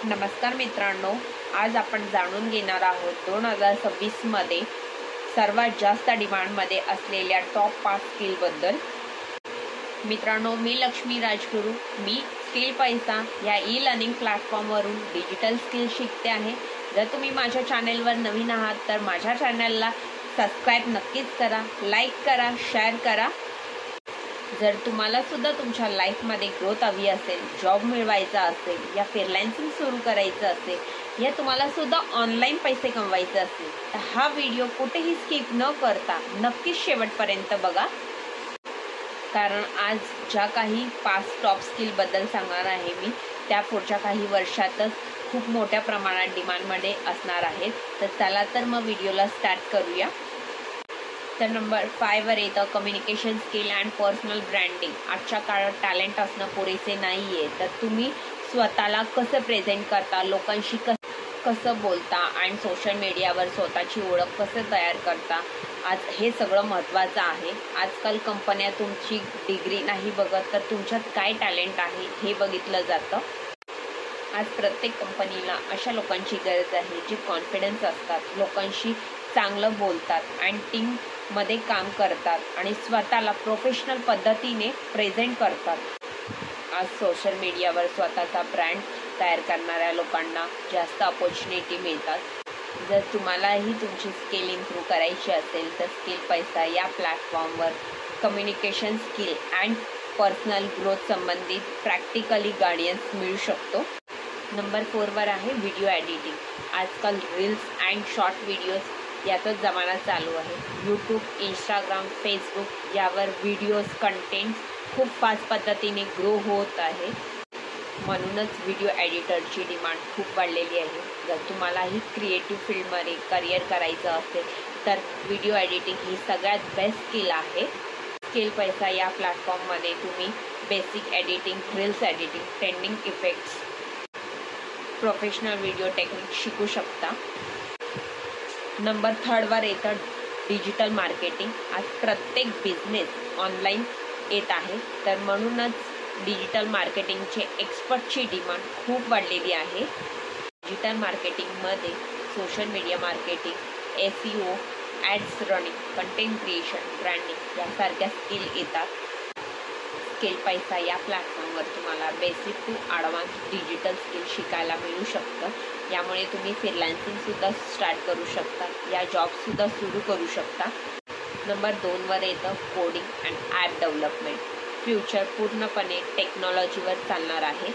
नमस्कार मित्रांनो, आज आपण जाणून घेणार आहोत 2026 मध्ये सर्वात जास्त डिमांडमध्ये असलेल्या टॉप 5 स्किलबद्दल। मित्रांनो, मी लक्ष्मी राजगुरू, मी स्किल पैसा या ई लर्निंग प्लॅटफॉर्मवरून डिजिटल स्किल शिकते आहे। जर तुम्ही माझ्या चॅनलवर नवीन आहात तर माझ्या चॅनलला सबस्क्राईब नक्कीच करा, लाईक करा, शेअर करा। जर तुम्हाला सुद्धा तुमच्या लाईफमध्ये ग्रोथ हवी असेल, जॉब मिळवायचा असेल या फ्रीलान्सिंग सुरू करायचं असेल या तुम्हाला सुद्धा ऑनलाईन पैसे कमवायचे असेल तर हा व्हिडिओ कुठेही स्किप न करता नक्कीच शेवटपर्यंत बघा। कारण आज ज्या काही 5 टॉप स्किलबद्दल सांगणार आहे मी त्या पुढच्या काही वर्षातच खूप मोठ्या प्रमाणात डिमांडमध्ये असणार आहेत। तर चला तर मग व्हिडिओला स्टार्ट करूया। तर नंबर 5 वर येतं communication skill and personal branding. आजच्या काळात टॅलेंट असणं पुरेसे नाही आहे, तर तुम्ही स्वतःला कसं प्रेझेंट करता, लोकांशी कसं बोलता आणि सोशल मीडियावर स्वतःची ओळख कसं तयार करता, आज हे सगळं महत्त्वाचं आहे। आजकाल कंपन्या तुमची डिग्री नाही बघत तर तुमच्यात काय टॅलेंट आहे हे बघितलं जातं। आज प्रत्येक कंपनीला अशा लोकांची गरज आहे जे कॉन्फिडन्स असतात, लोकांशी चांगलं बोलतात आणि टीममध्ये काम करतात आणि स्वतःला प्रोफेशनल पद्धतीने प्रेझेंट करतात। आज सोशल मीडियावर स्वतःचा ब्रँड तयार करणाऱ्या लोकांना जास्त अपॉर्च्युनिटी मिळतात। जर तुम्हालाही तुमची स्किल इम्प्रूव्ह करायची असेल तर स्किल पैसा या प्लॅटफॉर्मवर communication skill and personal growth संबंधित प्रॅक्टिकली गायडन्स मिळू शकतो। नंबर 4 वर आहे व्हिडिओ एडिटिंग। आजकाल रील्स अँड शॉर्ट व्हिडिओज याचाच जमाना चालू आहे। यूट्यूब, इंस्टाग्राम, फेसबुक यावर व्हिडिओज कंटेंट खूप फास्ट पद्धतीने ग्रो होत आहे, म्हणूनच व्हिडिओ एडिटरची डिमांड खूप वाढलेली आहे। जर तुम्हालाही क्रिएटिव्ह फील्डमध्ये करिअर करायचं असेल तर व्हिडिओ एडिटिंग ही सगळ्यात बेस्ट स्किल आहे। स्किल पैसा या प्लॅटफॉर्ममध्ये तुम्ही basic editing, reels editing, trending effects, professional video technique शिकू शकता। नंबर 3 वर येतं डिजिटल मार्केटिंग। आज प्रत्येक बिझनेस ऑनलाईन येत आहे, तर म्हणूनच डिजिटल मार्केटिंगचे एक्सपर्टची डिमांड खूप वाढलेली आहे। डिजिटल मार्केटिंगमध्ये social media marketing, SEO, ads running, content creation, branding यासारख्या स्किल येतात। स्किल पैसा या प्लॅटफॉर्मवर तुम्हाला basic to advance digital skill शिकायला मिळू शकतं। यामुळे तुम्ही फ्रीलान्सिंगसुद्धा स्टार्ट करू शकता या जॉबसुद्धा सुरू करू शकता। नंबर 2 वर येतं coding and app development. Future पूर्णपणे टेक्नॉलॉजीवर चालणार आहे।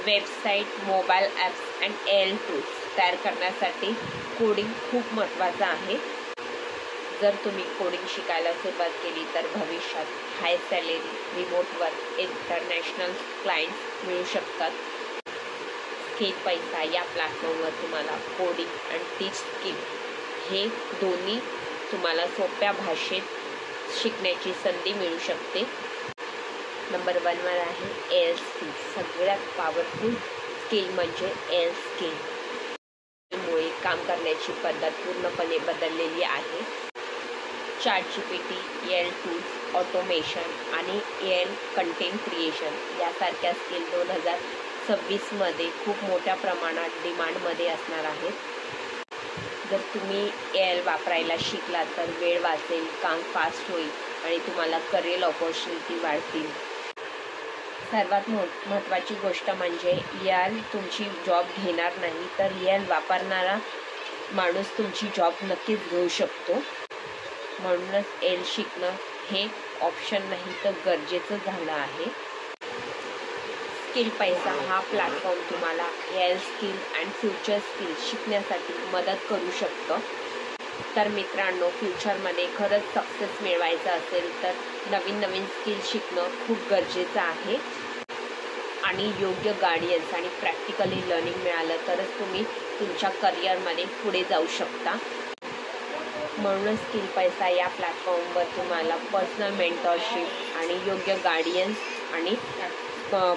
Website, mobile apps and AI tools तयार करण्यासाठी कोडिंग खूप महत्त्वाचं आहे। जर तुम्ही कोडिंग शिकायला सुरुवात केली तर भविष्यात high salary, remote work, international clients मिळू शकतात। स्किल पैसा या प्लॅटफॉर्मवर तुम्हाला कोडिंग आणि टीच स्किल हे दोन्ही तुम्हाला सोप्या भाषेत शिकण्याची संधी मिळू शकते। नंबर 1 वर आहे AI स्किल। सगळ्यात पॉवरफुल स्किल म्हणजे AI स्किल। मुळे काम करण्याची पद्धत पूर्णपणे बदललेली आहे। ChatGPT, AI टूल्स, ऑटोमेशन आणि AI कंटेंट क्रिएशन यासारख्या स्किल 2026 मध्ये खूप मोठ्या प्रमाणात डिमांडमध्ये असणार आहेत। जर तुम्ही AI वापरायला शिकला तर वेळ वाचेल, काम फास्ट होईल आणि तुम्हाला करिअर ऑपॉर्च्युनिटी वाढतील। सर्वात महत्त्वाची गोष्ट म्हणजे AI तुमची जॉब घेणार नाही, तर AI वापरणारा माणूस तुमची जॉब नक्कीच घेऊ शकतो। म्हणूनच AI शिकणं हे ऑप्शन नाही तर गरजेचं झालं आहे। स्किल पैसा हा प्लॅटफॉर्म तुम्हाला AI skill and future skill शिकण्यासाठी मदत करू शकतं। तर मित्रांनो, फ्युचरमध्ये खरंच सक्सेस मिळवायचं असेल तर नवीन स्किल शिकणं खूप गरजेचं आहे आणि योग्य गायडन्स आणि प्रॅक्टिकली लर्निंग मिळालं तरच तुम्ही तुमच्या करिअरमध्ये पुढे जाऊ शकता। म्हणूनच स्किल पैसा या प्लॅटफॉर्मवर तुम्हाला पर्सनल मेंटरशिप आणि योग्य गायडन्स आणि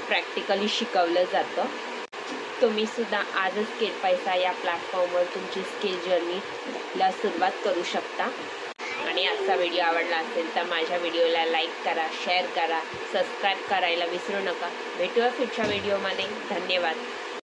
प्रॅक्टिकली शिकवलं जातं। तुम्ही सुद्धा आजच स्किल पैसा या प्लॅटफॉर्मवर तुमची स्किल जर्नीला सुरुवात करू शकता। आणि आजचा व्हिडिओ आवडला असेल तर माझ्या व्हिडिओला लाईक करा, शेअर करा, सबस्क्राईब करायला विसरू नका। भेटूया पुढच्या व्हिडिओमध्ये। धन्यवाद।